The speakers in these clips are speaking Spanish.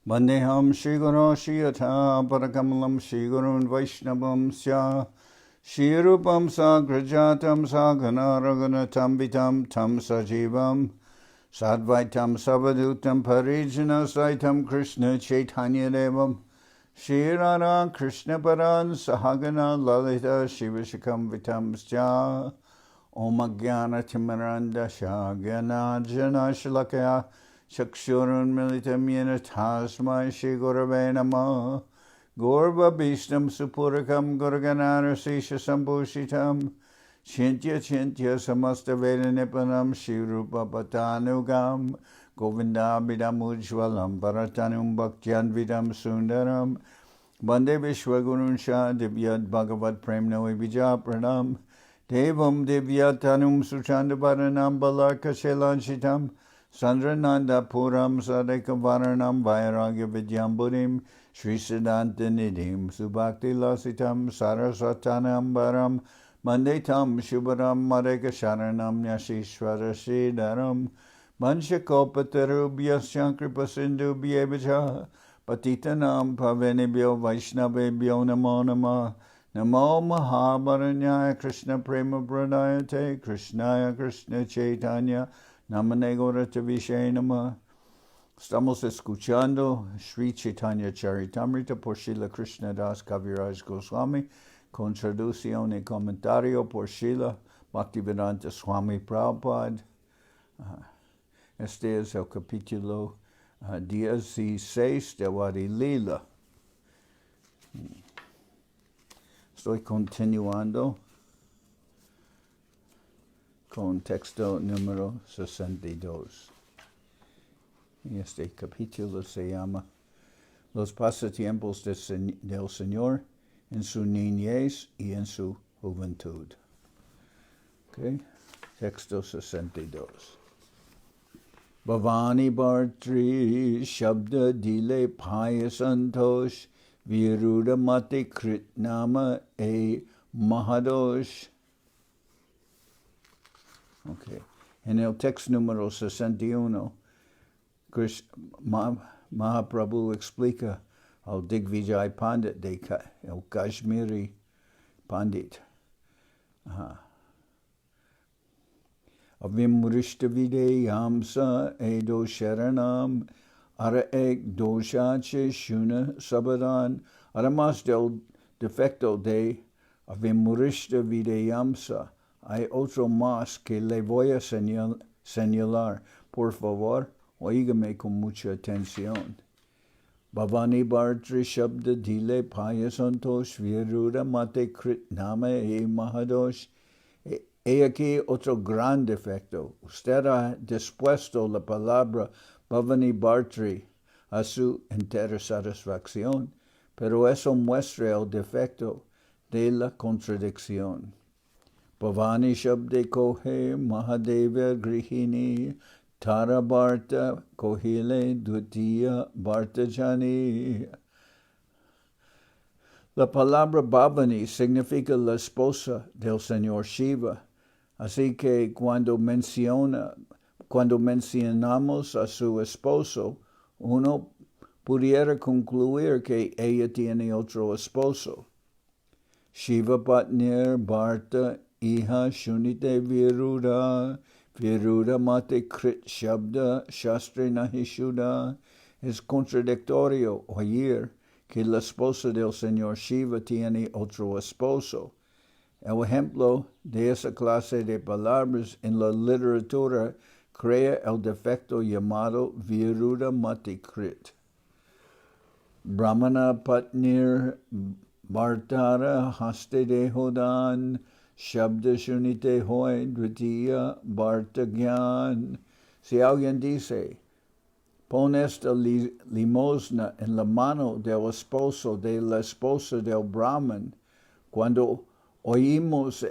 Vandeham Shri Guru Shri Yatha Parakamalam Shri Gurun Vaishnavam Sya Shri Rupam Sagrajatam Sagana Raghunatam Vitam Tam Sajivam Sadvaitam Savadutam Parijana Saitam Krishna Chaitanya Devam Shri Radha Krishna Paran Sahagana Lalita Shivashikam Vitam Sya Om Ajnana Timaranda Shagyana Jana Shalakaya Chakshurun Militam Yena Tasmai Shri Gurave Namah Gorva Bhistam Supurakam Gurganara Sisha Sambhushitam Chintya Samasta Veda Nipanam Shri Rupa Patanugam Govinda Bidam Ujwalam Bharatanum Bhaktyan Vidam Sundaram Bande Vishwagurun Shah Divyat Bhagavad Premnavi Vijay Pranam Devam Divyatanum Suchandabaranam Balarka Shelanchitam Sandrananda Puram Sadeka Varanam Vairagya Vidyamburim Sri Siddhanta Nidhim Subhakti Lasitam Sarasatanam Baram Mandetam Shubharam Madeka Sharanam Yashishwara Sridharam Manshakopataru Shankripa Sindhu Bhyevacha Patitanam Pavenibhyo Vaishnavebhyo Namo Namah Namo Mahabaranyaya Krishna Prema Pradayate Krishnaya Krishna Chaitanya Namane Gorata Vishay Nama. Estamos escuchando Sri Chaitanya Charitamrita por Srila Krishnadas Kaviraj Goswami con traducción y comentario por Srila Bhaktivedanta Swami Prabhupada. Este es el capítulo 16 de Adi-lila. Estoy continuando con texto número 62. Y este capítulo se llama Los pasatiempos del Señor en su niñez y en su juventud. Okay. Texto 62. Bhavani Bhartri Shabda Dile Paya Santosh Viruda Mati Krit Nama E Mahadosh. Okay. En el texto número 61, Mahaprabhu explica al Digvijay Pandit de el Kashmiri Pandit. Avimrishta videyamsa edo sharanam ara ek doshache shuna sabadan. Además del defecto de avimrishta videyamsa, hay otro más que le voy a señalar. Por favor, oígame con mucha atención. Bhavani Bhartri Shabda Dile Payasantosh Viruda Mate Krit Nama E Mahadosh. He aquí otro gran defecto. Usted ha dispuesto la palabra Bhavani Bhartri a su entera satisfacción, pero eso muestra el defecto de la contradicción. Bhavani Shabde Kohe Mahadeva Grihini Tara Bharta Kohile Dutiya Bharta Jani. La palabra Bhavani significa la esposa del Señor Shiva. Así que cuando mencionamos a su esposo, uno pudiera concluir que ella tiene otro esposo. Shiva Patnir Bharta Iha Shunite Viruda Viruda Mate Krit Shabda Shastri Nahishuda. Es contradictorio oír que la esposa del Señor Shiva tiene otro esposo. El ejemplo de esa clase de palabras en la literatura crea el defecto llamado Viruda Mati Krit. Brahmana Patnir Bhartara Haste Dehodan Shabda Shunite Hoy Dvitiya Bharta Gyan. Si alguien dice, pon esta limosna en la mano del esposo de la esposa del Brahman, cuando oímos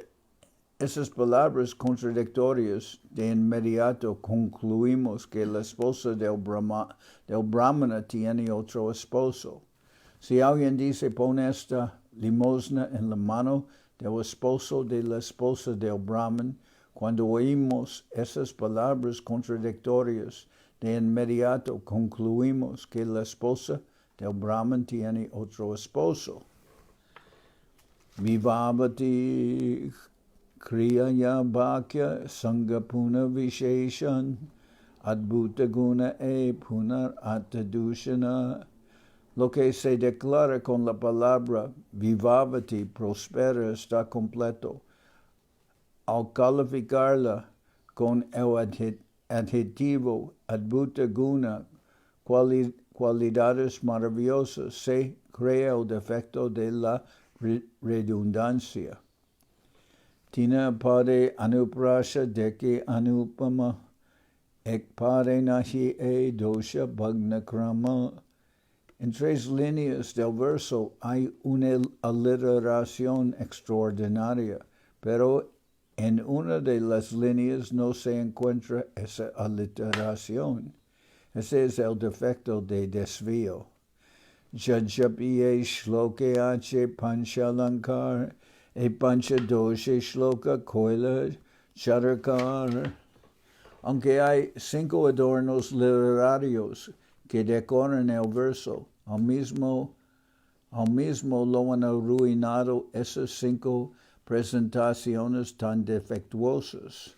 esas palabras contradictorias, de inmediato concluimos que la esposa del Brahmana tiene otro esposo. Si alguien dice, pon esta limosna en la mano del esposo de la esposa del Brahman, Cuando oímos esas palabras contradictorias, de inmediato concluimos que la esposa del Brahman tiene otro esposo. Vivavati kriyaya bhakya sangapuna visheshan adbhuta guna punar atadushana. Lo que se declara con la palabra vivavati, prospera, está completo. Al calificarla con el adjetivo adbhuta guna, cualidades maravillosas, se crea el defecto de la redundancia. Tina pade anuprasha deke anupama, ek pade nahi dosha bhagna krama. En 3 líneas del verso hay una aliteración extraordinaria, pero en una de las líneas no se encuentra esa aliteración. Ese es el defecto de desvío. Jajapiye shloke ache panchalankar panchadoshe shloka koila charakar. Aunque hay 5 adornos literarios que decoran el verso, al mismo lo han arruinado esas 5 presentaciones tan defectuosas.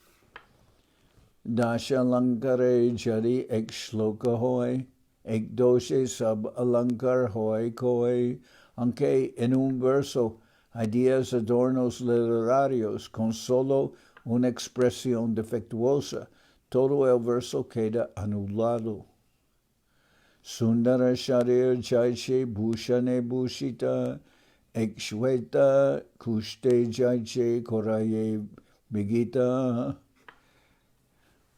Dasha lankare jari ek shloka hoy, ek doshe sab alankar hoy koi. Aunque en un verso hay 10 adornos literarios con solo una expresión defectuosa, todo el verso queda anulado. Sundara sharir jaiche bhushane bhushita, ek shweta kushte jaiche koraye bigita.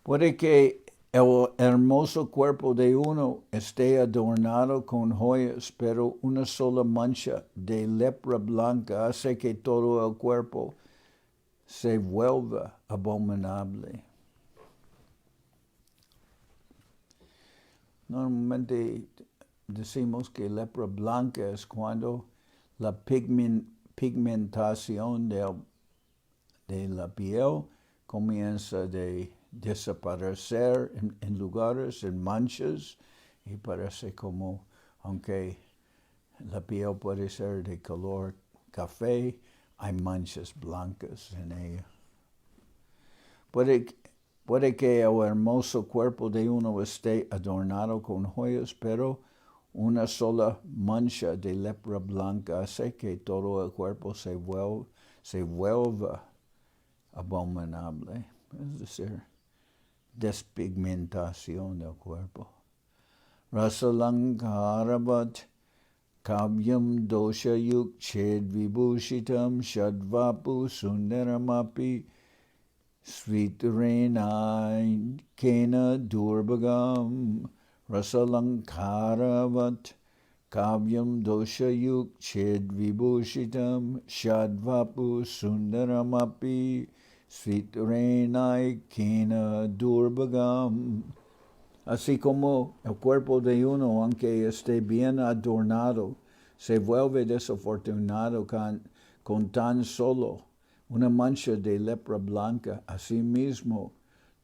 Puede que el hermoso cuerpo de uno esté adornado con joyas, pero una sola mancha de lepra blanca hace que todo el cuerpo se vuelva abominable. Normalmente decimos que lepra blanca es cuando la pigmentación de la piel comienza de desaparecer en lugares, en manchas, y parece como, aunque la piel puede ser de color café, hay manchas blancas en ella. Puede que el hermoso cuerpo de uno esté adornado con joyas, pero una sola mancha de lepra blanca hace que todo el cuerpo se vuelva abominable. Es decir, despigmentación del cuerpo. Rasalangharavat kavyam dosha yuk ched vibhushitam shadvapu sundaramapi svitrenai kena durbagam. Rasalangharavat kavyam dosha yuk ched vibhushitam shadvapu sundaramapi svitrenai kena durbagam. Así como el cuerpo de uno, aunque esté bien adornado, se vuelve desafortunado con tan solo una mancha de lepra blanca. Asimismo,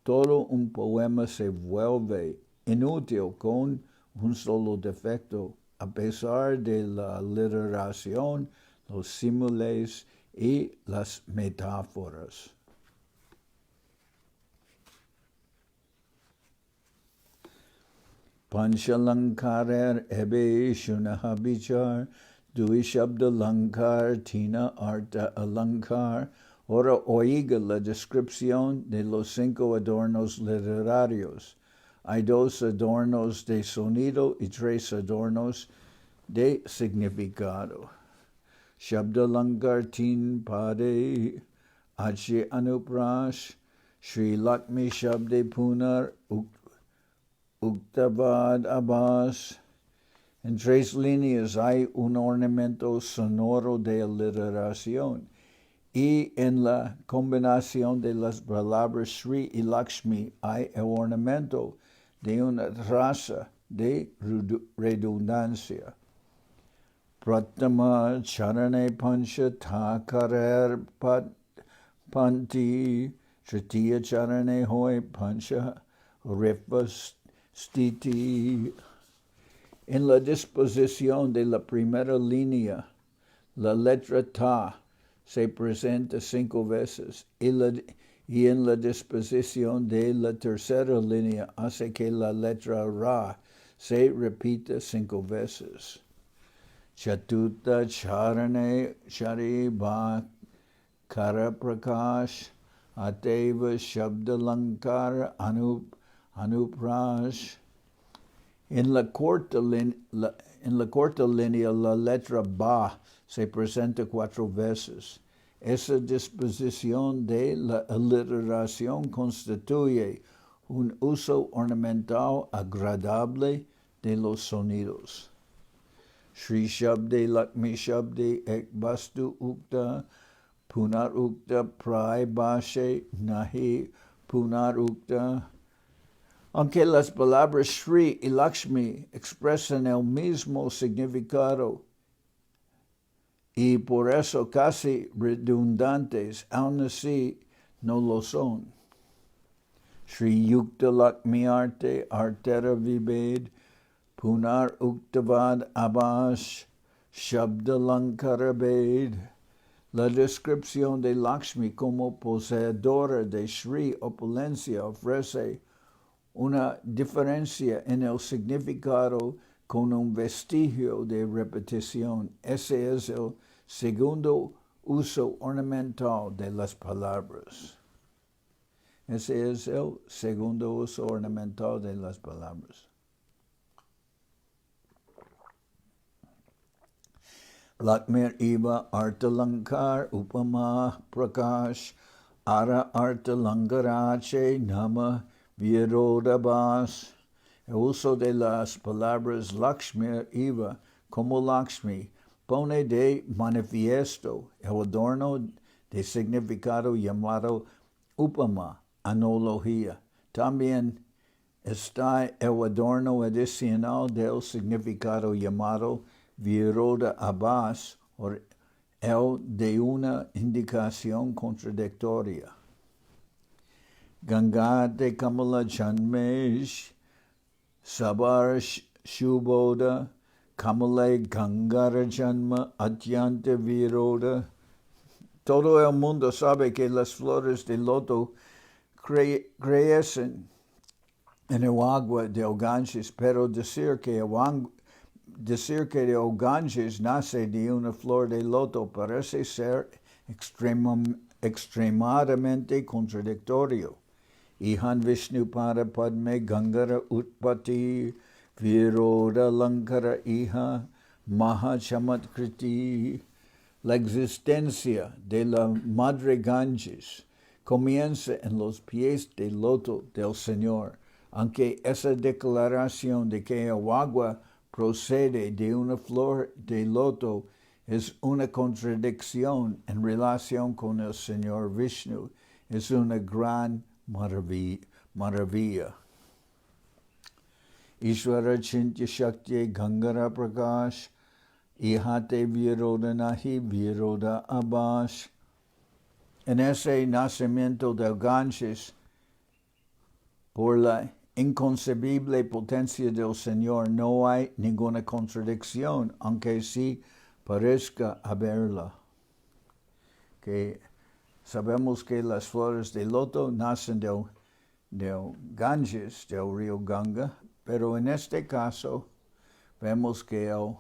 todo un poema se vuelve inútil con un solo defecto, a pesar de la literación, los símiles y las metáforas. Panchalankarar ebe shunaha bichar, dui shabda lankar, tina arta alankar. Ahora oiga la descripción de los 5 adornos literarios. Hay 2 adornos de sonido y 3 adornos de significado. Shabda lankar tin pade, ache anuprash, Shri Laksmi Shabde Punar Uktavad Abbas. En 3 líneas hay un ornamento sonoro de aliteración. Y en la combinación de las palabras Sri y Lakshmi hay el ornamento de una raza de redundancia. Pratama charane pancha thakarer panti Tritiya charane hoy pancha rifas stiti. En la disposición de la primera línea, la letra ta se presenta 5 veces y en la disposición de la tercera línea hace que la letra ra se repita 5 veces. Chatuta charane chariba karaprakash ateva shabdalankar anuprash. En la corta línea, la letra ba se presenta 4 veces. Esa disposición de la aliteración constituye un uso ornamental agradable de los sonidos. Shri Shabde Laksmi Shabde Ek Vastu Ukta Punar Ukta Prai Bashe Nahi Punar Ukta. Aunque las palabras Shri y Lakshmi expresan el mismo significado y por eso casi redundantes, aún así no lo son. Shri Yukta Lakshmi Arte Artera Vibed Punar Uktavad Abash Shabda Lankara Ved. La descripción de Lakshmi como poseedora de Shri opulencia ofrece una diferencia en el significado con un vestigio de repetición. Ese es el segundo uso ornamental de las palabras. Ese es el segundo uso ornamental de las palabras. Lakmir Iva Artalankar Upama Prakash Ara Artalangarache Nama Virodabas. El uso de las palabras Lakshmi Iva como Lakshmi pone de manifiesto el adorno de significado llamado Upama, analogía. También está el adorno adicional del significado llamado Viroda Abbas, o el de una indicación contradictoria. Ganga de Kamala Janmesh, Sabar Shubhoda, Kamale Gangara Janma, Atyanta Viroda. Todo el mundo sabe que las flores de loto crecen en el agua del Ganges, pero decir que el Ganges nace de una flor de loto parece ser extremadamente contradictorio. Ihan Vishnu Pada Padme Gangara Utpati Viroda Lankara Iha Maha Chamatkriti. La existencia de la Madre Ganges comienza en los pies de loto del Señor, aunque esa declaración de que el agua procede de una flor de loto es una contradicción en relación con el Señor Vishnu, es una gran maravilla. Ishvara Chintya Shakti Gangara Prakash Ihate Viroda Nahi Viroda Abash. En ese nacimiento del Ganges, por la inconcebible potencia del Señor, no hay ninguna contradicción, aunque sí parezca haberla. Que sabemos que las flores de loto nacen del Ganges, del río Ganga, pero en este caso vemos que el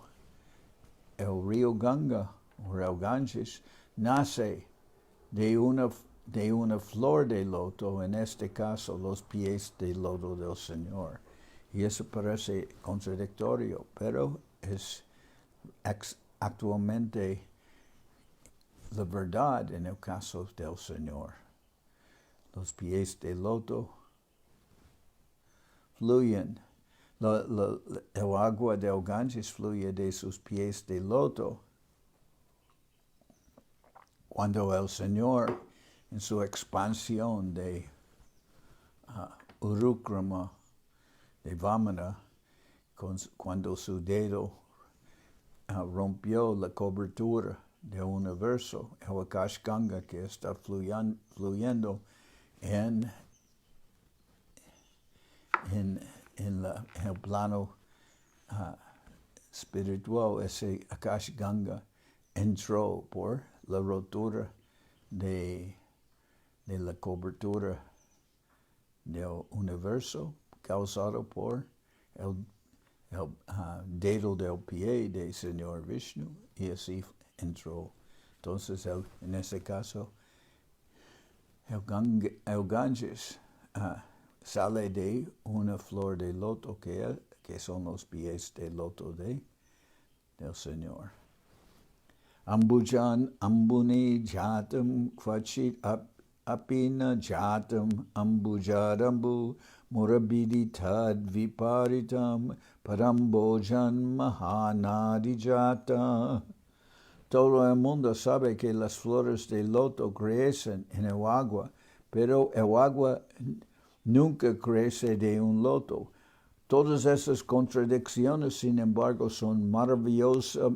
río Ganga, o el Ganges, nace de una flor de loto, en este caso los pies de loto del Señor. Y eso parece contradictorio, pero es actualmente la verdad en el caso del Señor. Los pies de loto fluyen. El agua del Ganges fluye de sus pies de loto. Cuando el Señor, en su expansión de Urukrama, de Vamana, cuando su dedo rompió la cobertura del universo, el Akash Ganga que está fluyendo en el plano espiritual, ese Akash Ganga entró por la rotura de la cobertura del universo causado por el dedo del pie de Señor Vishnu, y así entró. Entonces, en ese caso, el Ganges sale de una flor de loto que son los pies de loto del Señor. Ambujan ambuni jatam kvachit apina jatam ambujarambu murabidi tad viparitam parambojan mahanadijata. Todo el mundo sabe que las flores de loto crecen en el agua, pero el agua nunca crece de un loto. Todas esas contradicciones, sin embargo, son maravillosas,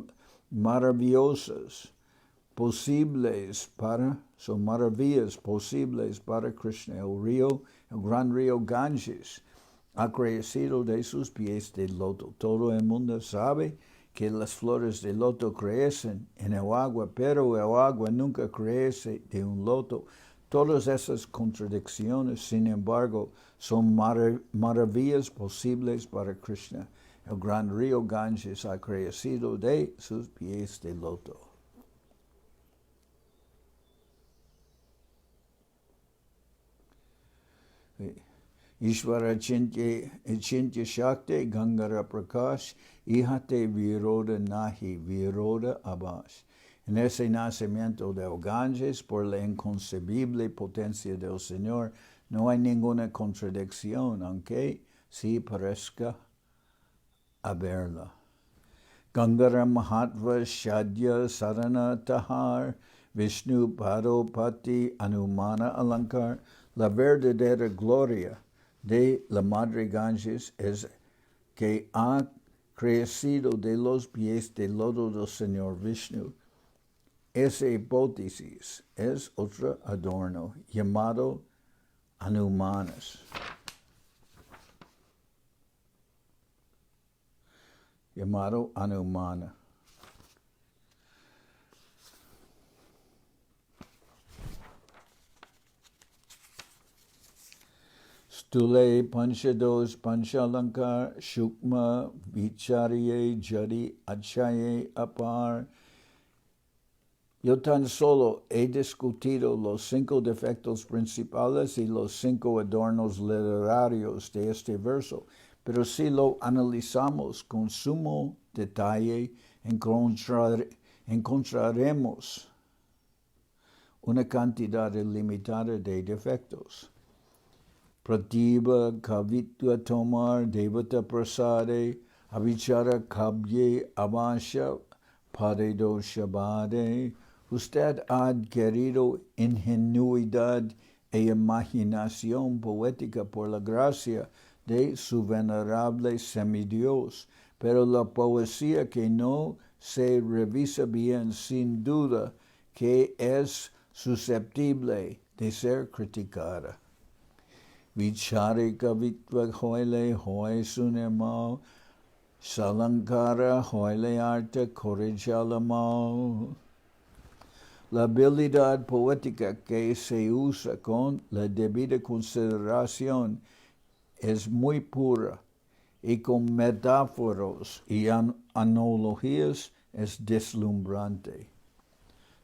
son maravillas posibles para Krishna. El gran río Ganges ha crecido de sus pies de loto. Todo el mundo sabe que las flores de loto crecen en el agua, pero el agua nunca crece de un loto. Todas esas contradicciones, sin embargo, son maravillas posibles para Krishna. El gran río Ganges ha crecido de sus pies de loto. Ishvara Chintya Shakti Gangara Prakash Ihate Viroda Nahi Viroda Abash. En ese nacimiento del Ganges, por la inconcebible potencia del Señor, no hay ninguna contradicción, aunque sí parezca haberla. Gangara Mahatva Shadya Sarana Tahar Vishnu Padopati Anumana Alankar. La verdadera gloria de la Madre Ganges es que ha crecido de los pies de lodo del Señor Vishnu. Esa hipótesis es otro adorno llamado Anumanas. Llamado Anumana. Stule Panchados Panchalankar Shukma Vicharye Jari Achaye Apar. Yo tan solo he discutido los 5 defectos principales y los 5 adornos literarios de este verso, pero si lo analizamos con sumo detalle, encontraremos una cantidad ilimitada de defectos. Pratibha Kavitva Tomar Devata Prasade Avichara Kabye Avasha Padedo Shabade. Usted ha adquirido ingenuidad e imaginación poética por la gracia de su venerable semidios, pero la poesía que no se revisa bien sin duda que es susceptible de ser criticada. Vichare Kavitva Hoile Hoi Sunemao Salankara Hoile Arta Korejalamao. La habilidad poética que se usa con la debida consideración es muy pura y con metáforos y analogías es deslumbrante.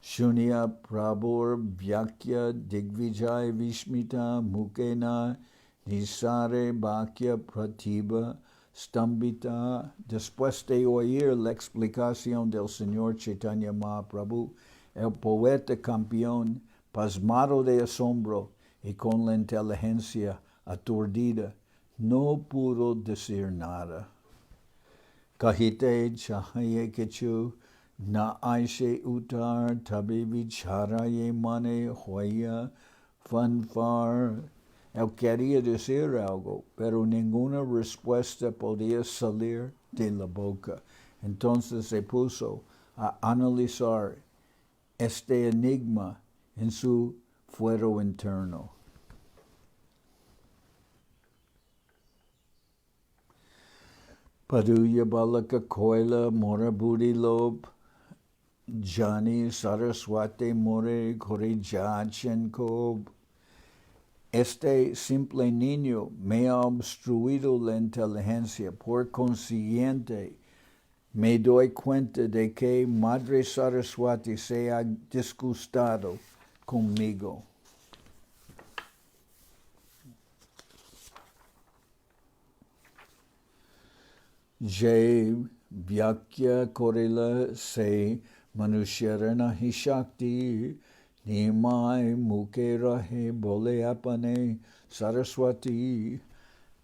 Shunya Prabhur Vyakya Digvijay Vishmita Mukena Nisare Bhakya Pratibha Stambita. Después de oír la explicación del Señor Chaitanya Mahaprabhu, el poeta campeón, pasmado de asombro y con la inteligencia aturdida, no pudo decir nada. Kahite chahaye kechu na aishe utar tabi vicharaye mane hoya fanfar. Él quería decir algo, pero ninguna respuesta podía salir de la boca. Entonces se puso a analizar este enigma en su fuero interno. Paduya Balaka Koila Mora Budi Lob Jani Saraswati More Korijachen Kob. Este simple niño me ha obstruido la inteligencia, por consiguiente me doy cuenta de que Madre Saraswati se ha disgustado conmigo. Jai Vyakya Korila se Manushara Nahi Shakti Nimai Muke Rahe Bole Apane Saraswati.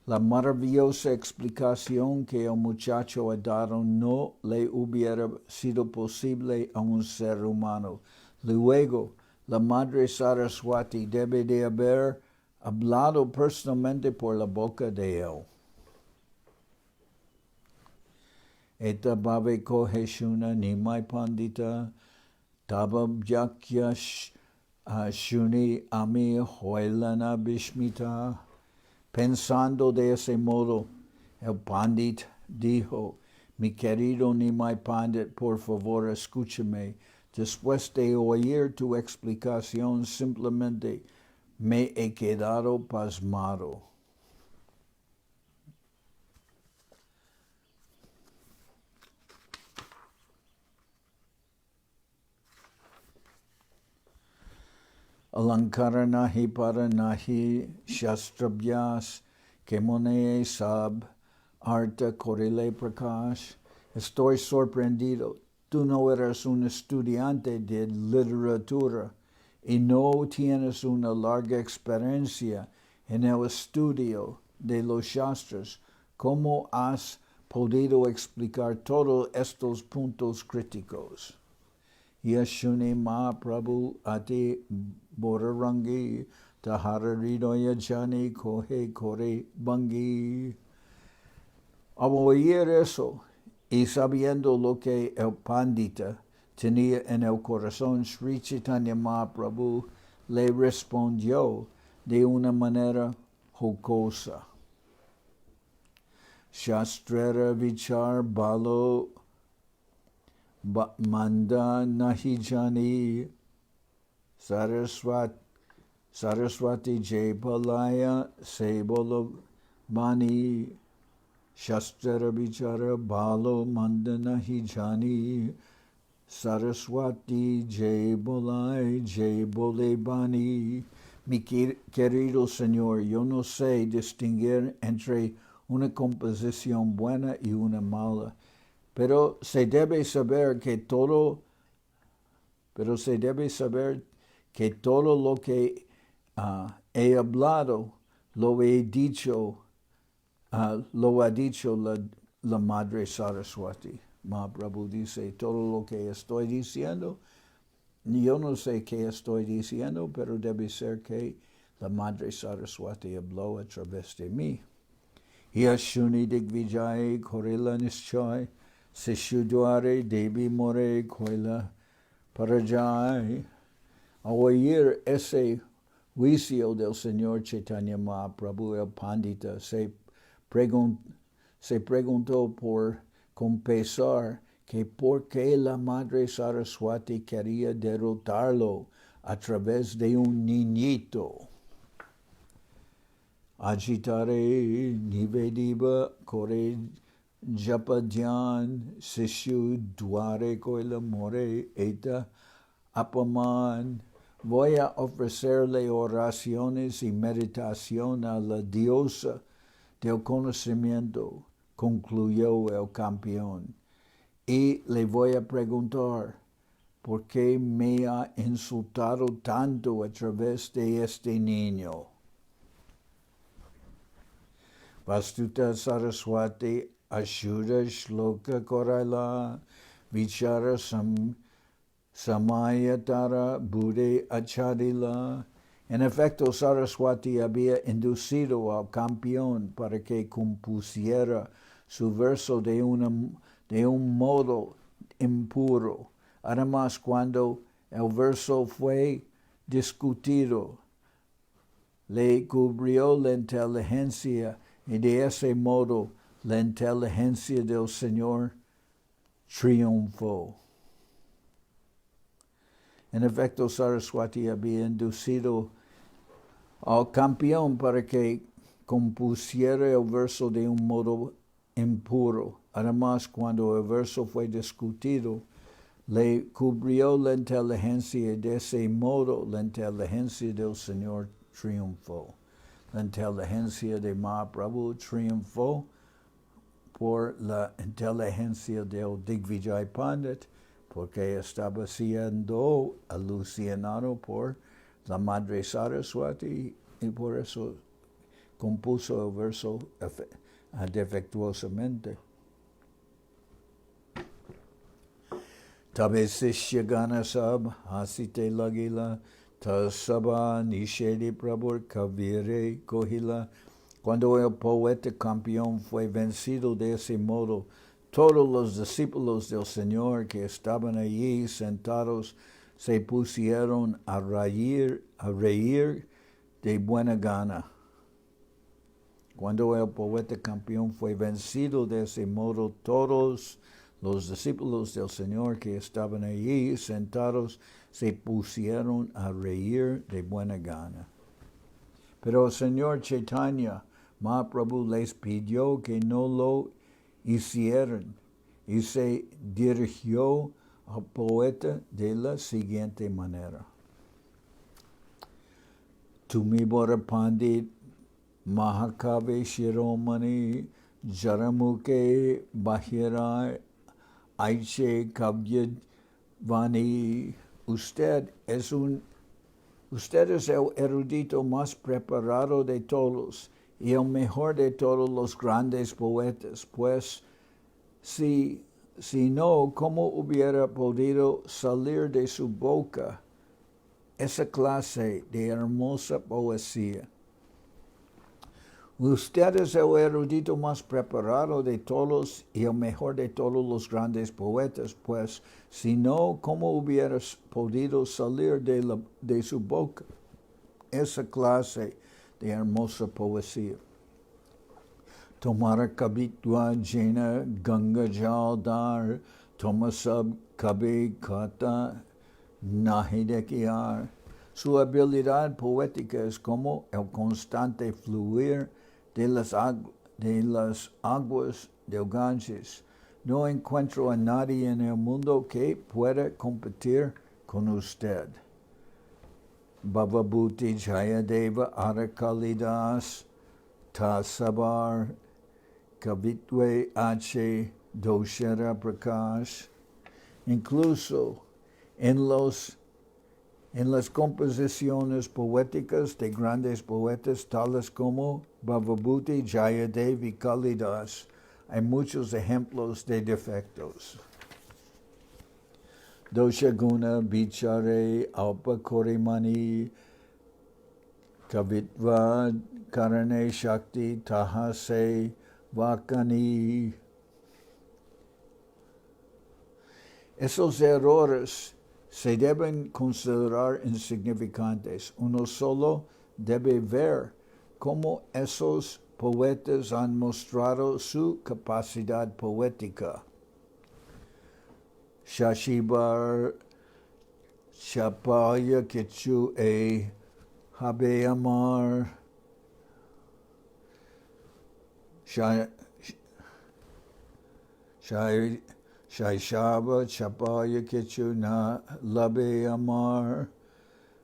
La maravillosa explicación que el muchacho ha dado no le hubiera sido posible a un ser humano. Luego, la Madre Saraswati debe de haber hablado personalmente por la boca de él. Eta bhave kohe shuna nimai pandita tabab yakya shuni ami hoilana bishmita. Pensando de ese modo, el pandit dijo, mi querido Nimai Pandit, por favor escúchame. Después de oír tu explicación, simplemente me he quedado pasmado. Alankara nahi para nahi shastrabhyas kemone sab arta korile prakash. Estoy sorprendido. Tú no eres un estudiante de literatura y no tienes una larga experiencia en el estudio de los shastras. ¿Cómo has podido explicar todos estos puntos críticos? Yashuni Mahaprabhu ati borarangi tahararidoya jani kohe kore bangi. Al oír eso y sabiendo lo que el pandita tenía en el corazón, Sri Chaitanya Mahaprabhu le respondió de una manera jocosa. Shastrera vichar balo Manda nahi jani Saraswati Jaybalaya Sebolo Mani Shastra Bichara Balo Manda nahi jani Saraswati Jaybalaya Jaybole Bani. Mi querido Señor, yo no sé distinguir entre una composición buena y una mala. Pero se debe saber que todo lo que he hablado lo ha dicho la Madre Saraswati. Mahaprabhu dice, todo lo que estoy diciendo, yo no sé qué estoy diciendo, pero debe ser que la Madre Saraswati habló a través de mí. Yashuni Digvijay Korila Nischay Sishudware Devi More Koila Parajai. Al oír ese juicio del Señor Chaitanya Mahaprabhu, el Pandita se preguntó con pesar que por qué la Madre Saraswati quería derrotarlo a través de un niñito. Agitare Nivediva Kore Japadyan Sishu Dware Koila More Eta Apaman. Voy a ofrecerle oraciones y meditación a la diosa del conocimiento, concluyó el campeón. Y le voy a preguntar, ¿por qué me ha insultado tanto a través de este niño? Vastuta Saraswati Ashuda Shloka Koraila Vichara Samayatara Bude Achadila. En efecto, Saraswati había inducido al campeón para que compusiera su verso de un modo impuro. Además, cuando el verso fue discutido, le cubrió la inteligencia y de ese modo la inteligencia del Señor triunfó. En efecto, Saraswati había inducido al campeón para que compusiera el verso de un modo impuro. Además, cuando el verso fue discutido, le cubrió la inteligencia y de ese modo la inteligencia del Señor triunfó. La inteligencia de Mahaprabhu triunfó por la inteligencia del Digvijay Pandit, porque estaba siendo alucinado por la Madre Saraswati y por eso compuso el verso defectuosamente. Tabe sishya gana sab hasite lagila tasaba nishedi prabhur kavire kohila. Cuando el poeta campeón fue vencido de ese modo, todos los discípulos del Señor que estaban allí sentados se pusieron a reír de buena gana. Cuando el poeta campeón fue vencido de ese modo, todos los discípulos del Señor que estaban allí sentados se pusieron a reír de buena gana. Pero el Señor Chaitanya Mahaprabhu les pidió que no lo hicieran y se dirigió al poeta de la siguiente manera. Tumi Bora Pandit Mahakavi Shiromani Jaramuke Bahira Aiche Kavyad Vani. Usted es el erudito más preparado de todos y el mejor de todos los grandes poetas, pues si no, ¿cómo hubiera podido salir de su boca esa clase de hermosa poesía? Usted es el erudito más preparado de todos y el mejor de todos los grandes poetas, pues si no, ¿cómo hubiera podido salir de su boca esa clase de hermosa poesía? Tomara kabitwa jena ganga jaldar, tomasab kabi kata nahidekiar. Su habilidad poética es como el constante fluir de las aguas del Ganges. No encuentro a nadie en el mundo que pueda competir con usted. Bhavabhuti Jayadeva Arakalidas Tasabar Kavitwe Ache Doshara Prakash. Incluso en las composiciones poéticas de grandes poetas tales como Bhavabhuti, Jayadev y Kalidas, hay muchos ejemplos de defectos. Doshaguna, Bichare, Alpa Korimani, Kavitva, Karane Shakti, Tahase, Vakani. Esos errores se deben considerar insignificantes. Uno solo debe ver cómo esos poetas han mostrado su capacidad poética. Shashibar Chapaya Kichu e Habe Amar Shaishaba Chapaya Kichu na Labe Amar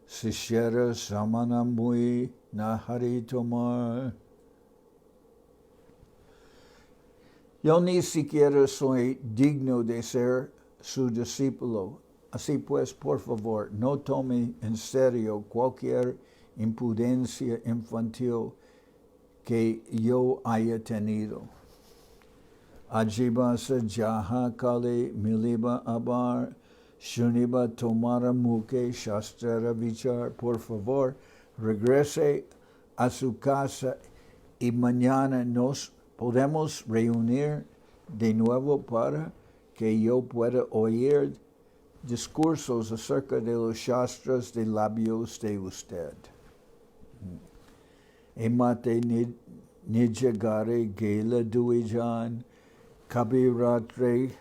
Sishera Samanamui na Haritomar. Yo ni siquiera soy digno de ser su discípulo. Así pues, por favor, no tome en serio cualquier imprudencia infantil que yo haya tenido. Ajibasa Jaha Kali Miliba Abar Shuniba Tomara Muke Shastra Vichar. Por favor, regrese a su casa y mañana nos podemos reunir de nuevo para que yo pueda oír discursos acerca de los shastras de labios de usted. Emate Nijagare Gela Duijan, Kaviraj,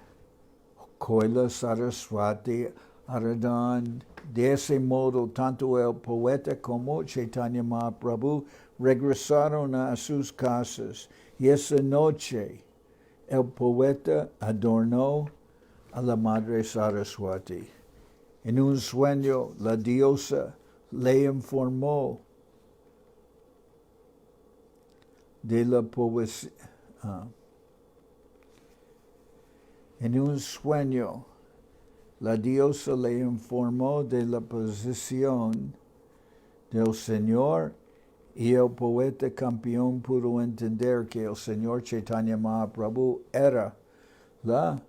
Koila Saraswati, Aradan. De ese modo, tanto el poeta como Chaitanya Mahaprabhu regresaron a sus casas, y esa noche el poeta adornó a la Madre Saraswati. En un sueño, la diosa le informó de la poesía. En un sueño, la diosa le informó de la posición del Señor, y el poeta campeón pudo entender que el Señor Chaitanya Mahaprabhu era la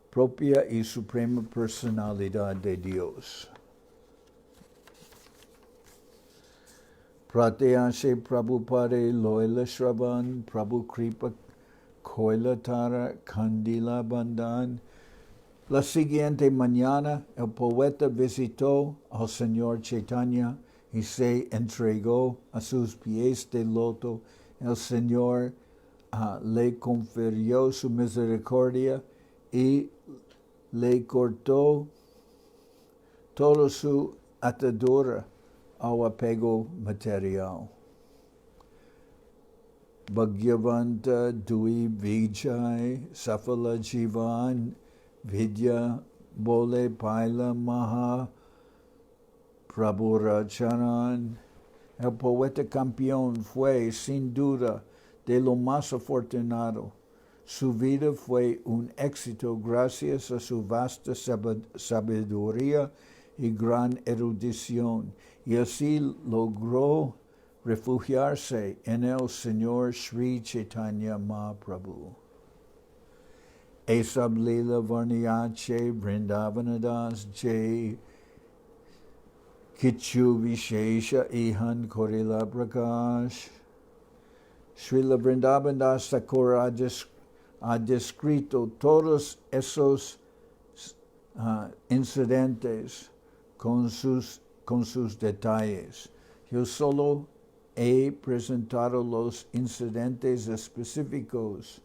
propia y suprema personalidad de Dios. Pratyashe Prabhupade Loila Shravan Prabhu Kripa Koila Tara Kandila Bandan. La siguiente mañana, el poeta visitó al Señor Chaitanya y se entregó a sus pies de loto. El Señor le confirió su misericordia y le cortó toda su atadura al apego material. Bhagyavanta Dui Vijay Safala Jivan Vidya Bole Paila Maha Prabhuracharan. El poeta campeón fue, sin duda, de lo más afortunado. Su vida fue un éxito gracias a su vasta sabiduría y gran erudición, y así logró refugiarse en el Señor Sri Chaitanya Mahaprabhu. Adi-lila Varniyache Vrindavanadas Jai Kichu Vishesha Ihan Korila Prakash. Srila Vrindavan Das Thakur ha descrito todos esos incidentes con sus detalles. Yo solo he presentado los incidentes específicos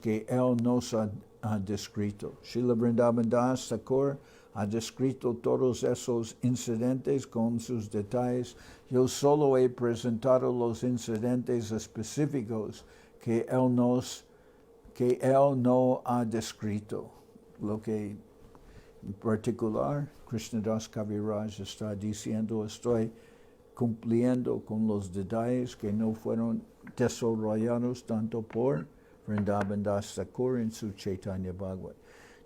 que él nos ha descrito. Srila Vrindavan Das Thakur ha descrito todos esos incidentes con sus detalles. Yo solo he presentado los incidentes específicos que él no ha descrito. Lo que en particular Krishnadas Kaviraj está diciendo, estoy cumpliendo con los detalles que no fueron desarrollados tanto por Vrindavan Das Thakur en su Chaitanya Bhagavat.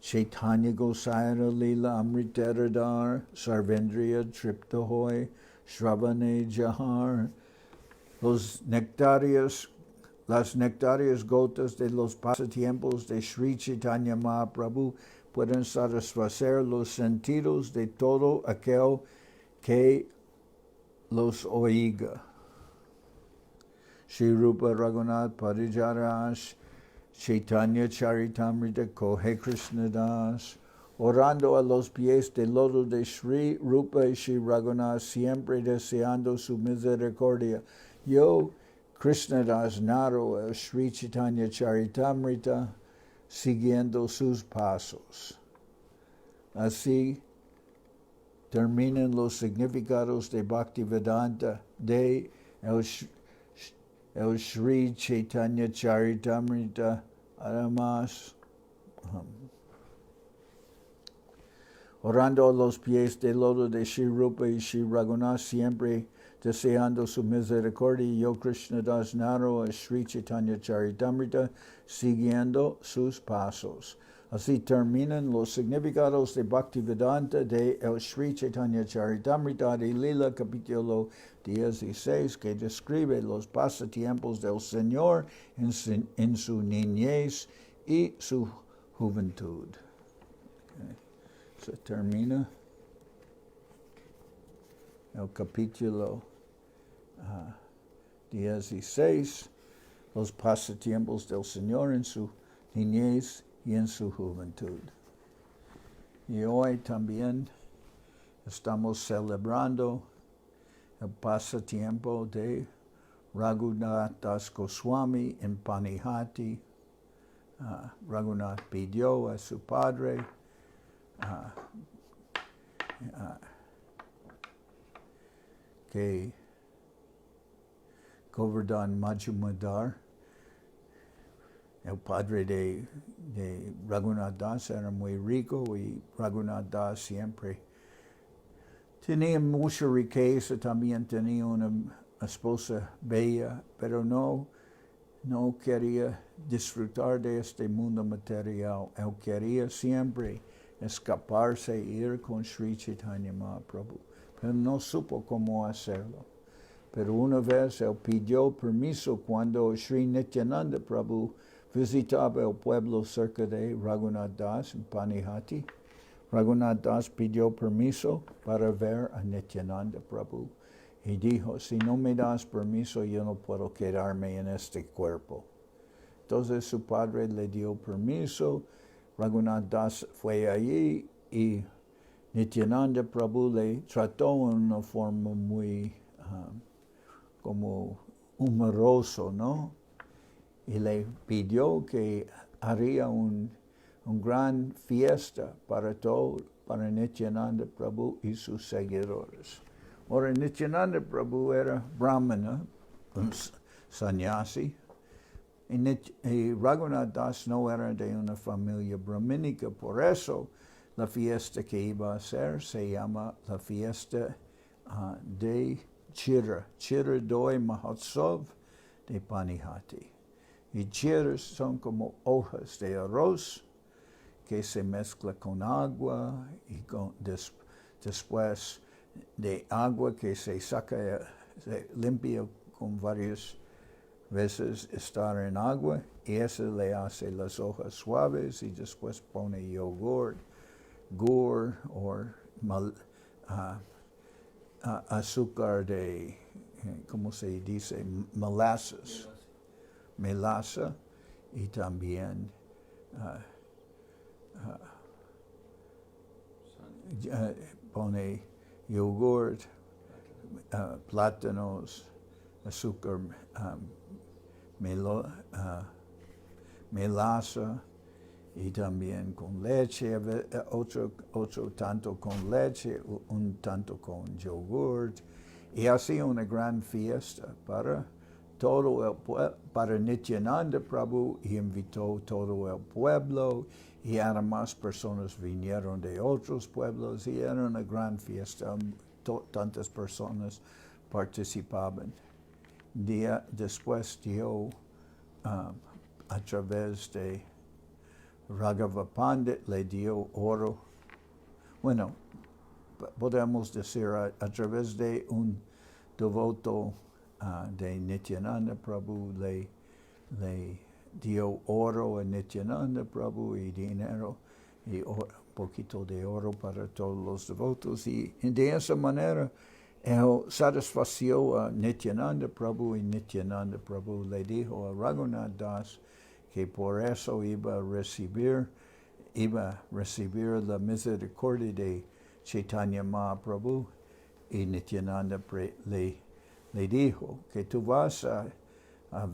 Chaitanya Charitamrita Amriteradar Sarvendriya Triptahoy Shravane Jahar. Las nectarias gotas de los pasatiempos de Sri Chaitanya Mahaprabhu pueden satisfacer los sentidos de todo aquel que los oiga. Shri Rupa Raghunath Parijarash Chaitanya Charitamrita Kohe Krishnadas. Orando a los pies del lodo de Shri Rupa y Shri Raghunath, siempre deseando su misericordia. Yo, Krishnadas, narro el Sri Chaitanya Charitamrita, siguiendo sus pasos. Así terminan los significados de Bhaktivedanta de el Sri Chaitanya Charitamrita. Además, orando a los pies del lodo de Shri Rupa y Shri Raghunath, siempre deseando su misericordia, yo Krishnadas narro a Sri Chaitanya Charitamrita, siguiendo sus pasos. Así terminan los significados de Bhaktivedanta de el Sri Chaitanya Charitamrita Adi-lila, capítulo 16, que describe los pasatiempos del Señor en su niñez y su juventud. Okay. Se termina el capítulo 16, los pasatiempos del Señor en su niñez y en su juventud. Y hoy también estamos celebrando el pasatiempo de Raghunath Das Goswami en Panihati. Raghunath pidió a su padre que Govardhan Majumdar, el padre de Raghunath Das, era muy rico y Raghunath Das siempre tenía mucha riqueza, también tenía una esposa bella, pero no quería disfrutar de este mundo material. Él quería siempre escaparse e ir con Sri Chaitanya Mahaprabhu, pero no supo cómo hacerlo. Pero una vez él pidió permiso cuando Sri Nityananda Prabhu visitaba el pueblo cerca de Raghunath Das en Panihati. Raghunath Das pidió permiso para ver a Nityananda Prabhu y dijo, si no me das permiso, yo no puedo quedarme en este cuerpo. Entonces su padre le dio permiso, Raghunath Das fue allí y Nityananda Prabhu le trató en una forma muy como humoroso, ¿no? Y le pidió que haría un gran fiesta para Nityananda Prabhu y sus seguidores. Ahora, Nityananda Prabhu era brahmana, un sannyasi, y Raghunath Das no era de una familia brahmínica, por eso la fiesta que iba a hacer se llama la fiesta de Chiradoi Mahotsav de Panihati. Y chiras son como hojas de arroz que se mezcla con agua y después de agua que se saca, se limpia con varias veces estar en agua y eso le hace las hojas suaves y después pone yogur, gur o azúcar de, ¿cómo se dice? Melaza y también pone yogurt, plátanos, azúcar, melaza y también con leche, otro tanto con leche, un tanto con yogurt y así una gran fiesta para para Nityananda Prabhu y invitó todo el pueblo y además personas vinieron de otros pueblos y era una gran fiesta, tantas personas participaban. Después dio a través de Raghava Pandit le dio oro, bueno, podemos decir a través de un devoto de Nityananda Prabhu le dio oro a Nityananda Prabhu y dinero y un poquito de oro para todos los devotos y de esa manera él satisfació a Nityananda Prabhu y Nityananda Prabhu le dijo a Raghunath Das que por eso iba a recibir la misericordia de Chaitanya Mahaprabhu y Nityananda le dijo que tú vas a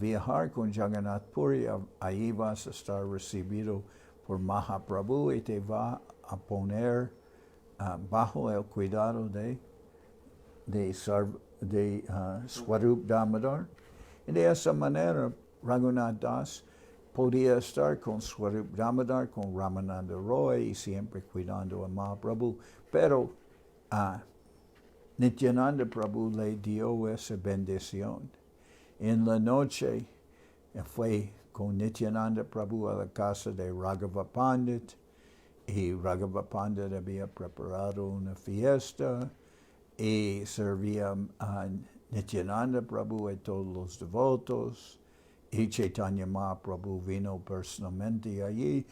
viajar con Jagannath Puri, ahí vas a estar recibido por Mahaprabhu y te va a poner bajo el cuidado de Swarup Damodar. Y de esa manera Raghunath Das podía estar con Swarup Damodar, con Ramananda Roy y siempre cuidando a Mahaprabhu, pero Nityananda Prabhu le dio esa bendición. En la noche fue con Nityananda Prabhu a la casa de Raghava Pandit y Raghava Pandit había preparado una fiesta y servía a Nityananda Prabhu y todos los devotos y Chaitanya Mahaprabhu vino personalmente allí.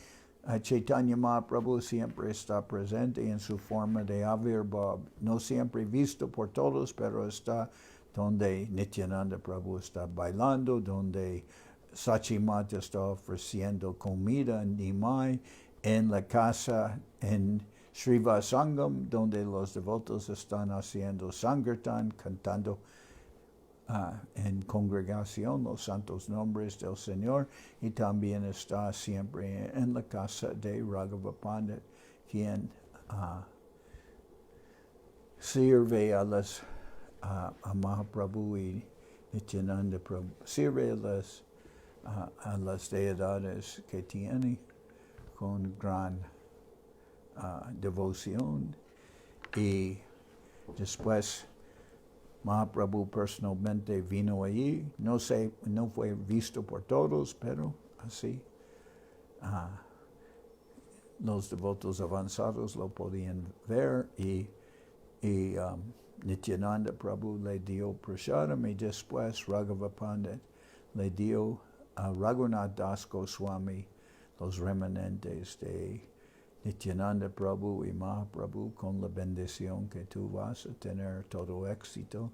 Chaitanya Mahaprabhu siempre está presente en su forma de Avirbhav, no siempre visto por todos, pero está donde Nityananda Prabhu está bailando, donde Sachimata está ofreciendo comida en Nimai, en la casa, en Sriva Sangam, donde los devotos están haciendo Sankirtan, cantando en congregación los santos nombres del Señor, y también está siempre en la casa de Raghava Pandit, quien sirve a Mahaprabhu y Nityananda Prabhu, sirve a las deidades que tiene con gran devoción, y después Mahaprabhu personalmente vino allí, no fue visto por todos, pero así los devotos avanzados lo podían ver, y Nityananda Prabhu le dio prasadam, y después Raghava Pandit le dio a Raghunath Das Goswami los remanentes de Nityananda Prabhu y Mahaprabhu, con la bendición que tú vas a tener todo éxito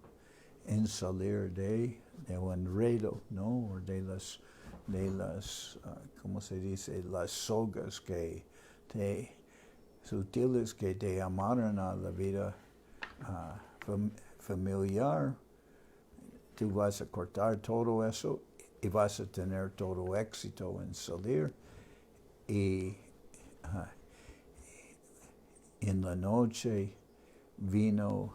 en salir del enredo, ¿no? O de las ¿cómo se dice? Las sogas sutiles que te amarran a la vida familiar. Tú vas a cortar todo eso y vas a tener todo éxito en salir. Y en la noche vino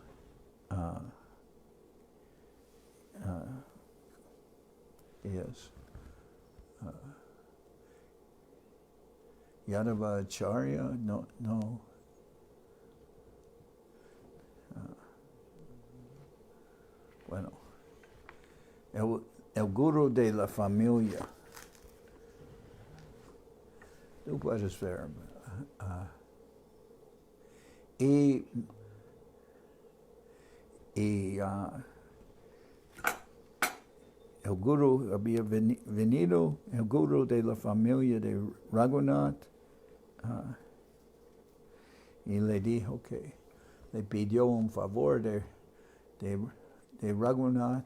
Yadava Acharya, no. Bueno, el guru de la familia. Tú puedes ver. Y el guru había venido, el guru de la familia de Raghunath, y le dijo que le pidió un favor de Raghunath.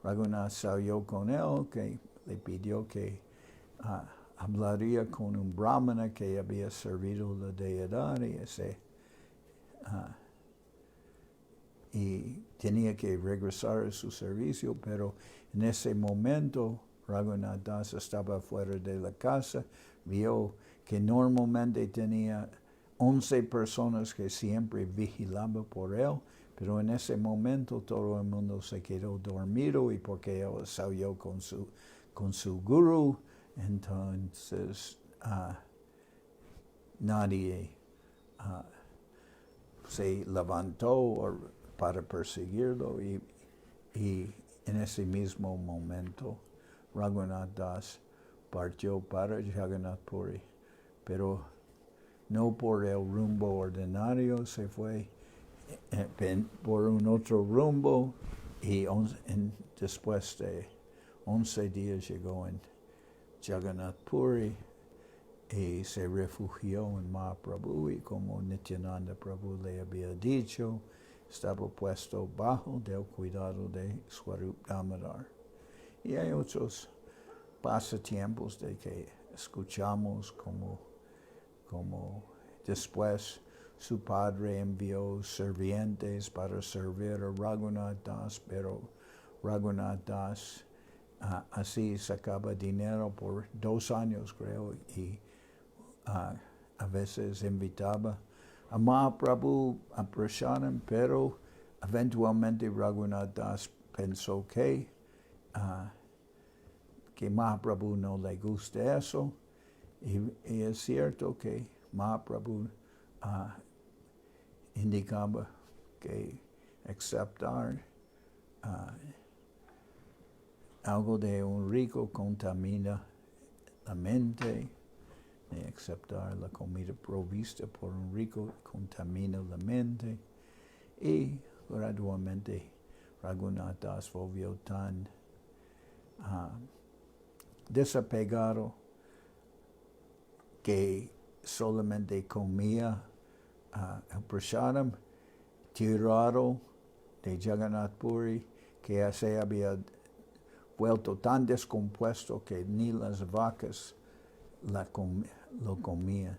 Raghunath salió con él, que le pidió que hablaría con un brahmana que había servido la deidad, y tenía que regresar a su servicio, pero en ese momento Raghunath Das estaba fuera de la casa, vio que normalmente tenía 11 personas que siempre vigilaban por él, pero en ese momento todo el mundo se quedó dormido, y porque él salió con su guru, entonces nadie se levantó para perseguirlo, y en ese mismo momento Raghunath Das partió para Jagannath Puri, pero no por el rumbo ordinario, se fue por un otro rumbo, y después de 11 días llegó en Jagannath Puri y se refugió en Mahaprabhu, y como Nityananda Prabhu le había dicho, estaba puesto bajo del cuidado de Swarup Damodar. Y hay otros pasatiempos de que escuchamos, como después su padre envió sirvientes para servir a Raghunath Das, pero Raghunath Das así sacaba dinero por 2 años, creo, y a veces invitaba a Mahaprabhu a prasadam, pero eventualmente Raghunath Das pensó que Mahaprabhu no le gusta eso, y es cierto que Mahaprabhu indicaba que aceptar algo de un rico contamina la mente, de aceptar la comida provista por un rico contamina la mente, y gradualmente Raghunath Das volvió tan desapegado que solamente comía el prasadam tirado de Jagannath Puri, que se había vuelto tan descompuesto que ni las vacas lo comían.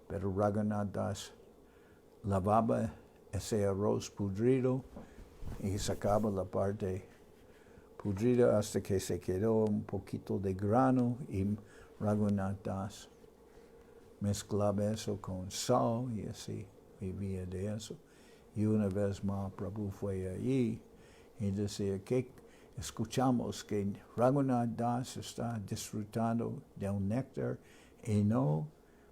Pero Raghunath Das lavaba ese arroz pudrido y sacaba la parte pudrida hasta que se quedó un poquito de grano y Raghunath Das mezclaba eso con sal y así vivía de eso. Y una vez Mahaprabhu fue allí y decía que escuchamos que Raghunath Das está disfrutando de un néctar y no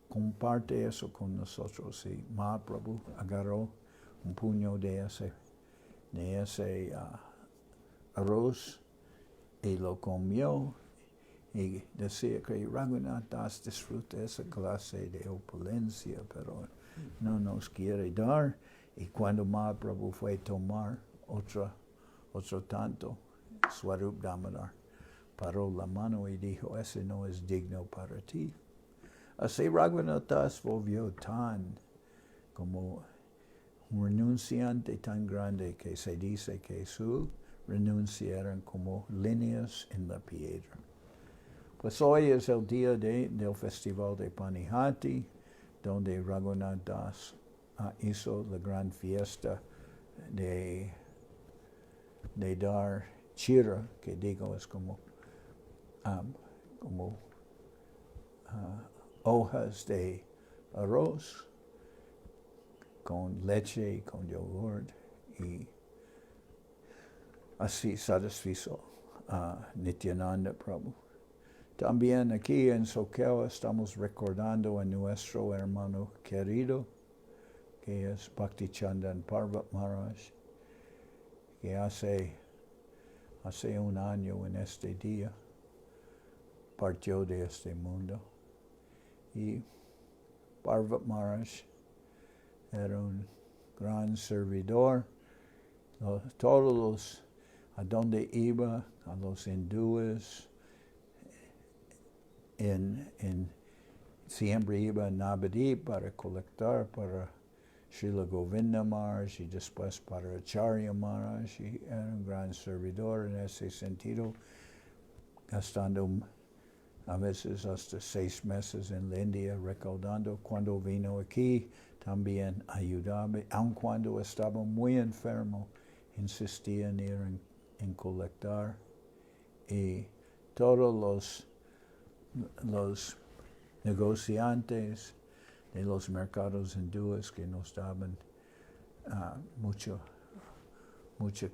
comparte eso con nosotros. Y Mahaprabhu agarró un puño de ese arroz y lo comió y decía que Raghunath Das disfruta esa clase de opulencia, pero no nos quiere dar. Y cuando Mahaprabhu fue a tomar otro tanto, Swarup Damodar paró la mano y dijo, ese no es digno para ti. Así Raghunath Das volvió tan como un renunciante tan grande que se dice que su renuncia eran como líneas en la piedra. Pues hoy es el día del festival de Panihati, donde Raghunath Das hizo la gran fiesta de dar chira, que digo es como hojas de arroz con leche y con yogurt, y así satisfizo a Nityananda Prabhu. También aquí en Soquel estamos recordando a nuestro hermano querido, que es Bhaktichandan Parvat Maharaj, que hace un año en este día partió de este mundo. Y Parvat Maharaj era un gran servidor. Todos a donde iba, a los hindúes, siempre iba a Navadip para colectar para Srila Govinda Maharaj y después para Acharya Maharaj, y era un gran servidor en ese sentido, gastando a veces hasta 6 meses en la India recaudando. Cuando vino aquí también ayudaba, aun cuando estaba muy enfermo, insistía en ir en colectar, y todos los negociantes de los mercados hindúes que nos daban mucha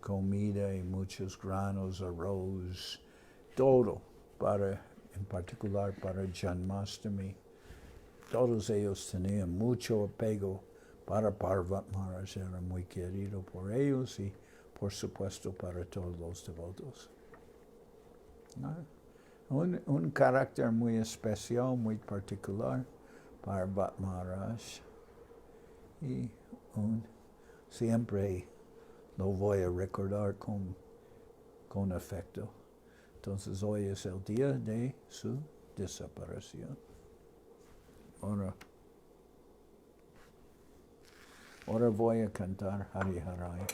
comida y muchos granos, arroz, todo, en particular para Janmashtami. Todos ellos tenían mucho apego para Parvat Maharaj, era muy querido por ellos y por supuesto para todos los devotos. Un carácter muy especial, muy particular, Parvat Maharaj, y siempre lo voy a recordar con afecto. Entonces hoy es el día de su desaparición. Ahora voy a cantar Hari Harai.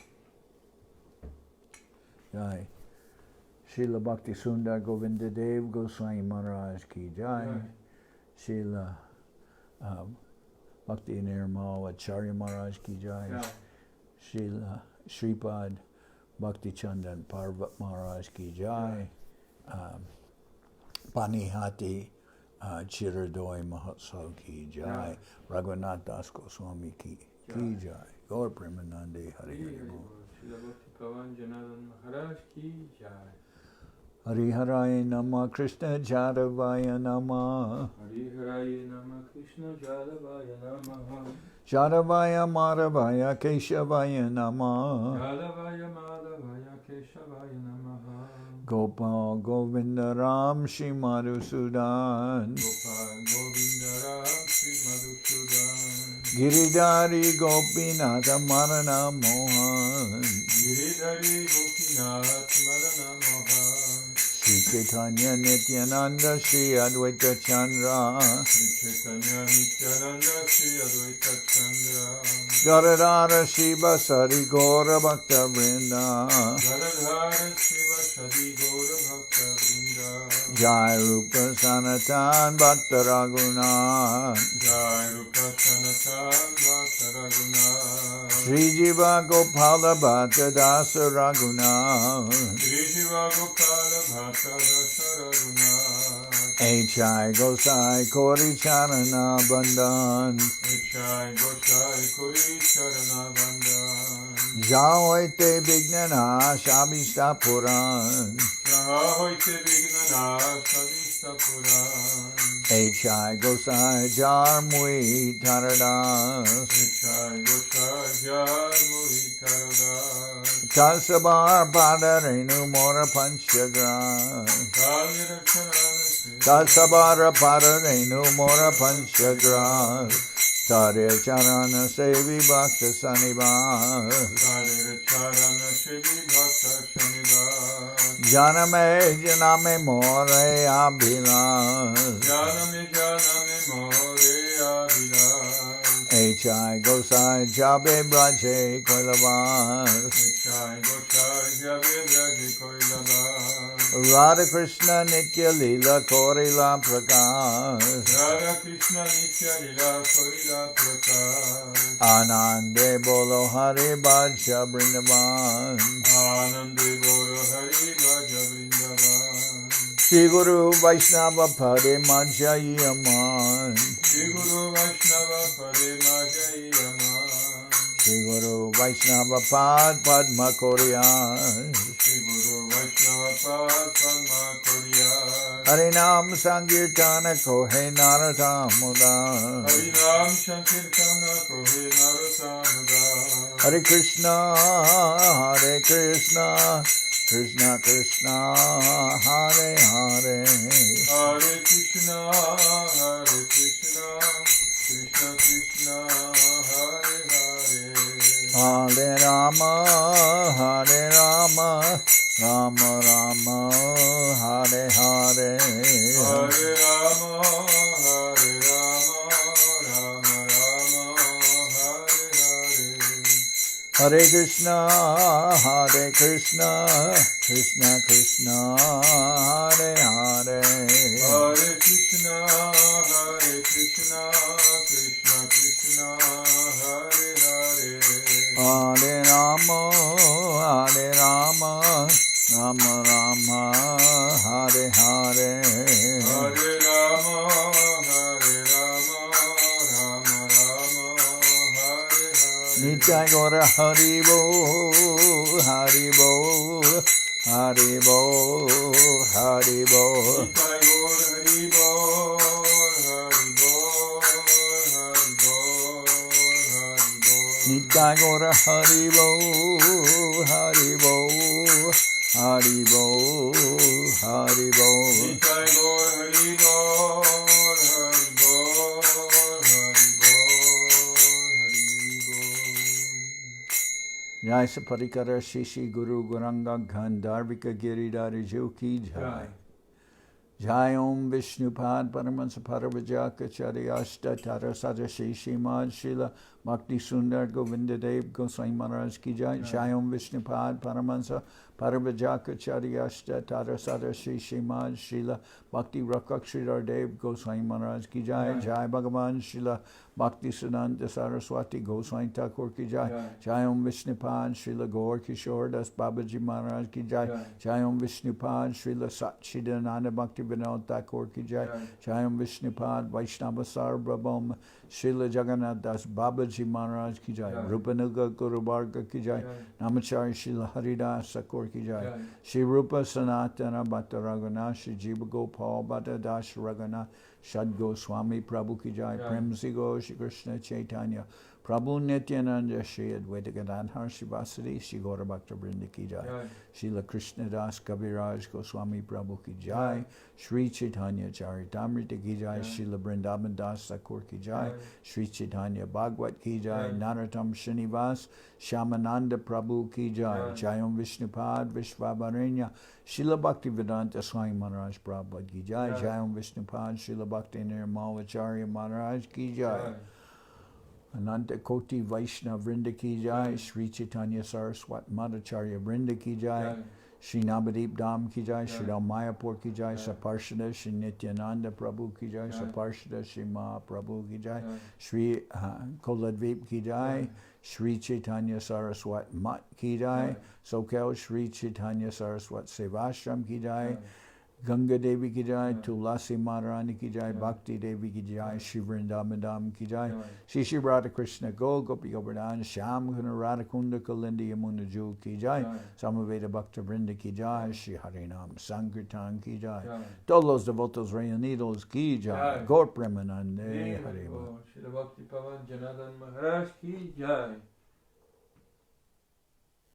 Jai. Srila Bhakti Sundar Govinda Dev Goswami Maharaj ki jai. Srila Bhakti Nirmal Acharya Maharaj ki jai. Srila Shripad Bhakti Chandan Parvat Maharaj ki jai. Panihati Chiradoi Mahotsav ki jai. Raghunath Das Goswami ki jai. Gaur Premanande Hari Hari Bol. Janardan Maharaj ki jai. Hari Harai Nama Krishna Jadavaya Nama. Hari Harai Nama Krishna Jadavaya Nama. Jadavaya Madhavaya Keshavaya Nama. Jadavaya Madhavaya Keshavaya Nama. Gopal Govinda Ram Shri Madhusudan. Gopal Govinda Ram Shri Madhusudan. Giridhari Gopinatha Marana Mohan. Giridhari Gopinath Marana Mohan. Sri Chaitanya Nityananda Sri Advaita Chandra. Sri Chaitanya Nityananda Sri Advaita Chandra. Garadhara Shiva Sari Gaura Bhakta Vrinda. Garadhara Shiva Sari Gaura Bhakta Vrinda. Jai Rupa Sanatan Bhatta Raghunath, Jai Rupa Sanatan Bhatta Raghunath, Sri Jiva Gopala Bhatta Dasa Raghunath, Sri Jiva Gopala Bhatta Dasa Raghunath, H.I. Gosai Kori Charana Bandhan, Jai Gosai Kuri Charana Bandhan, Jahoite Vignana Shabista Puran, Jaha Hoite Vignana Savista Puran, H.I. Gosai Jar Mui Taradas, Jai Gosai Jar Muri Taradas, Tasabar Padarenu Mora Panchagras, Tasabara Padarenu Mora Panchagras, Tare Charana Sevi Bhakta Sanivas, Janame Janame More Abhilas, H.I. Gosai Jabe Braje Koilavas, Radha Krishna Nitya Lila Korila Prakash, Radha Krishna Nitya Lila Korila Prakash, Anande Bolo Hari Bhaja Vrindavan, Anande Goro Hari Bhaja Vrindavan, Shri Guru Vaishnava Pade Majayaman, Shri Guru Vaishnava Pade Majayaman, Shri Guru Vaishnava Pad Padma Koriyas, Shri Guru Vaishnava Pad Padma Koriyas, Harinam Sankirtana Kohe Naradamuda, Harinam Sankirtana Kohe Naradamuda, Hare Krishna Krishna Krishna Hare Hare, Hare Krishna Krishna Krishna Hare Hare, Hare Rama Rama Rama Hare Hare, Hare Rama Rama Rama Hare Hare, Hare Krishna Krishna Krishna Hare Hare, Hare Krishna Krishna Krishna Hare Hare, Hare Rama Rama Rama Hare Hare, Hare Rama Rama Rama Hare Hare, Nitai Gora Haribo Haribo Haribo Haribo, Nitai Gaur Hari Bol, Hari Bol, Hari Bol, Hari Bol. Nitai Gora Haribo Haribo Haribo Haribo, Nitai Gaur Hari Bol, Hari Bol, Hari Bol, Hari Bol. Jai Saparikara Shishi Guru Guranga Gandharvika Giridhari Joki Jai. Jai Om Vishnupad Paramahansa Paravajakacharya Ashta Tara Sada Shishi Mad Srila Bhakti Sundar Govinda Dev Goswami Maharaj Ki Jai. Jai Om Vishnupad Paramahansa Paravajakacharya Ashta Tara Sada Shishi Mad Srila Bhakti Rakshidhar Dev Goswami Maharaj Ki Jai. Jai Bhagavan Srila Bhakti Siddhanta Saraswati Goswami Thakur Ki Jai. Jai Om Vishnupad Srila Gaur Kishore Das Babaji Maharaj Ki Jai. Jai Om Vishnupad Srila Satchidananda Bhakti Vinod Thakur Ki Jai. Jai Om Vishnupad Vaishnava Sarvabhauma Srila Jagannath Das Babaji Maharaj Ki Jai. Rupanuga Guru Varga Ki Jai. Namachari Srila Haridas Thakur Ki Jai. Shri Rupa Sanatana Bhatta Raghunath Shri Jiva Gopal Bhatta Das Raghunath Shad Goswami Prabhu Ki Jai. Prem Sigo Shri Krishna Chaitanya Prabhu Nityananda Shri Advaita Gadadhar Shivasadi Shri Gaura Bhakta Vrinda Ki Jai. Srila Krishnadas Kaviraj Goswami Prabhu Ki Jai. Sri Chaitanya Charitamrita Ki Jai. Srila Vrindavan Das Thakur Ki Jai. Sri Chaitanya Bhagwat Ki Jai. Narottam Srinivas Shyamananda Prabhu Ki Jai. Jai Om Vishnupad Vishvavarenya Srila Bhaktivedanta Swami Maharaj Prabhupada Ki Jai. Jai Om Vishnupad Srila Bhakti Nirmalacharya Maharaj Ki Jai. Ananta Koti Vaishnav Vrinda Ki Jai. Sri Chaitanya Saraswat Madhacharya Vrinda Ki Jai. Shri Navadip Dham ki jai, Shri Ram Mayapur ki jai, Saparshada Shri Nityananda Prabhu ki jai, Saparshada Shri Mahaprabhu ki jai, Shri Koladvip ki jai, Sri Chaitanya Saraswat Mat ki jai, Sokel Sri Chaitanya Saraswat Sevashram ki jai, Ganga Devi ki jai, Tulasi Maharani ki jai, Bhakti Devi ki jai, Shri Vrindavan ki jai, Shri Shri Radha Krishna Go Gopi Govardhan, Shyam Guna Radha Kunda Kalindi Yamuna Ju ki jai, Samaveda Bhakta Vrinda ki jai, Shri Harinam Sankirtan ki jai, todos los devotos reunidos ki jai, Gaur Premanande Hare. Shri Bhakti Pavan Janardan Maharaj ki jai.